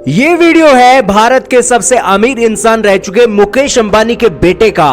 ये वीडियो है भारत के सबसे अमीर इंसान रह चुके मुकेश अंबानी के बेटे का।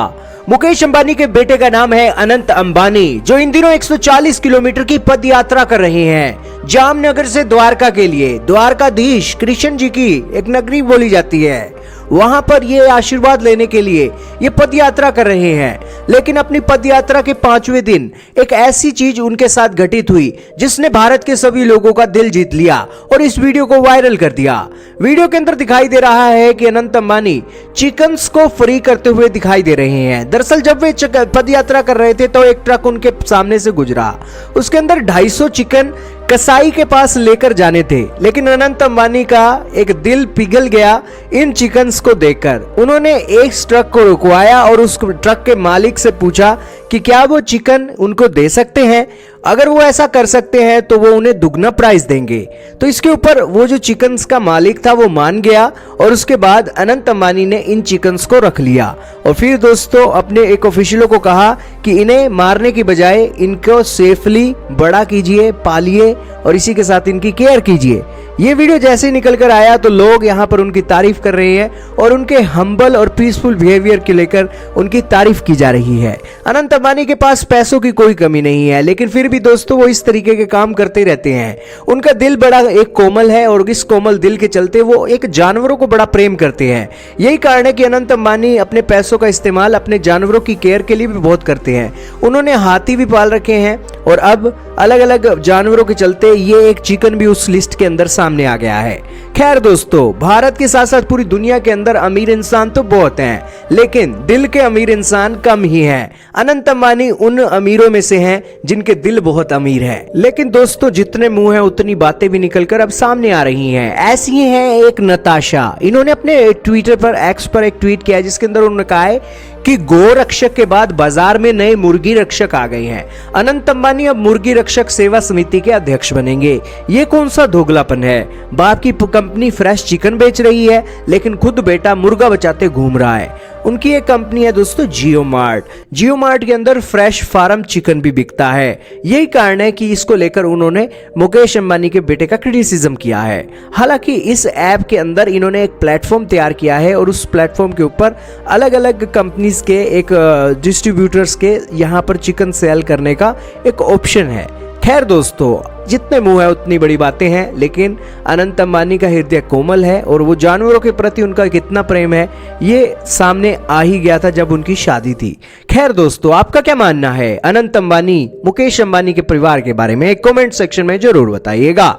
मुकेश अंबानी के बेटे का नाम है अनंत अंबानी, जो इन दिनों 140 किलोमीटर की पद यात्रा कर रहे हैं जामनगर से द्वारका के लिए। द्वारकाधीश कृष्ण जी की एक नगरी बोली जाती है, वहां पर ये आशीर्वाद लेने के लिए ये पद यात्रा कर रहे हैं। लेकिन अपनी पद यात्रा के 5वें दिन एक ऐसी चीज उनके साथ घटित हुई जिसने भारत के सभी लोगों का दिल जीत लिया और इस वीडियो को वायरल कर दिया। वीडियो के अंदर दिखाई दे रहा है कि अनंत अंबानी चिकन्स को फ्री करते हुए दिखाई दे रहे हैं। दरअसल जब वे पद यात्रा कर रहे थे तो एक ट्रक उनके सामने से गुजरा, उसके अंदर 250 चिकन कसाई के पास लेकर जाने थे। लेकिन अनंत अंबानी का एक दिल पिघल गया इन चिकन्स को देखकर। उन्होंने एक ट्रक को रुकवाया और उस ट्रक के मालिक से पूछा कि क्या वो चिकन उनको दे सकते हैं, अगर वो ऐसा कर सकते हैं तो वो उन्हें दुगना प्राइस देंगे। तो इसके ऊपर वो जो चिकन्स का मालिक था वो मान गया और उसके बाद अनंत अंबानी ने इन चिकन्स को रख लिया और फिर दोस्तों अपने एक ऑफिशियलों को कहा कि इन्हें मारने की बजाय इनको सेफली बड़ा कीजिए, पालिए और इसी के साथ इनकी केयर कीजिए। ये वीडियो जैसे ही निकल कर आया तो लोग यहाँ पर उनकी तारीफ कर रहे हैं और उनके हम्बल और पीसफुल बिहेवियर को लेकर उनकी तारीफ की जा रही है। अनंत अंबानी के पास पैसों की कोई कमी नहीं है, लेकिन फिर भी दोस्तों वो इस तरीके के काम करते रहते हैं। उनका दिल बड़ा एक कोमल है और इस कोमल दिल के चलते वो एक जानवरों को बड़ा प्रेम करते हैं। यही कारण है कि अनंत अंबानी अपने पैसों का इस्तेमाल अपने जानवरों की केयर के लिए भी बहुत करते हैं। उन्होंने हाथी भी पाल रखे हैं और अब अलग अलग जानवरों के चलते ये एक चिकन भी उस लिस्ट के अंदर सामने आ गया है। खैर दोस्तों, भारत के साथ साथ पूरी दुनिया के अंदर अमीर इंसान तो बहुत हैं, लेकिन दिल के अमीर इंसान कम ही हैं। अनंत अंबानी उन अमीरों में से हैं जिनके दिल बहुत अमीर हैं। लेकिन दोस्तों, जितने मुंह हैं उतनी बातें भी निकलकर अब सामने आ रही हैं। ऐसी ही हैं एक नताशा। इन्होंने अपने ट्विटर पर, एक्स पर एक ट्वीट किया जिसके अंदर उन्होंने कहा है कि गो रक्षक के बाद बाजार में नए मुर्गी रक्षक आ गए हैं। अनंत अंबानी अब मुर्गी रक्षक सेवा समिति के अध्यक्ष बनेंगे। ये कौन सा दोगलापन है? बाप की कंपनी फ्रेश चिकन बेच रही है लेकिन खुद बेटा मुर्गा बचाते घूम रहा है। उनकी एक कंपनी है दोस्तों जियो मार्ट। जियो मार्ट के अंदर फ्रेश फार्म चिकन भी बिकता है। यही कारण है कि इसको लेकर उन्होंने मुकेश अंबानी के बेटे का क्रिटिसिज्म किया है। हालांकि इस ऐप के अंदर इन्होंने एक प्लेटफॉर्म तैयार किया है और उस प्लेटफॉर्म के ऊपर अलग अलग कंपनीज के एक डिस्ट्रीब्यूटर्स के यहाँ पर चिकन सेल करने का एक ऑप्शन है। खैर दोस्तों, जितने मुंह है उतनी बड़ी बातें हैं, लेकिन अनंत अंबानी का हृदय कोमल है और वो जानवरों के प्रति उनका कितना प्रेम है ये सामने आ ही गया था जब उनकी शादी थी। खैर दोस्तों, आपका क्या मानना है अनंत अंबानी, मुकेश अंबानी के परिवार के बारे में? कमेंट सेक्शन में जरूर बताइएगा।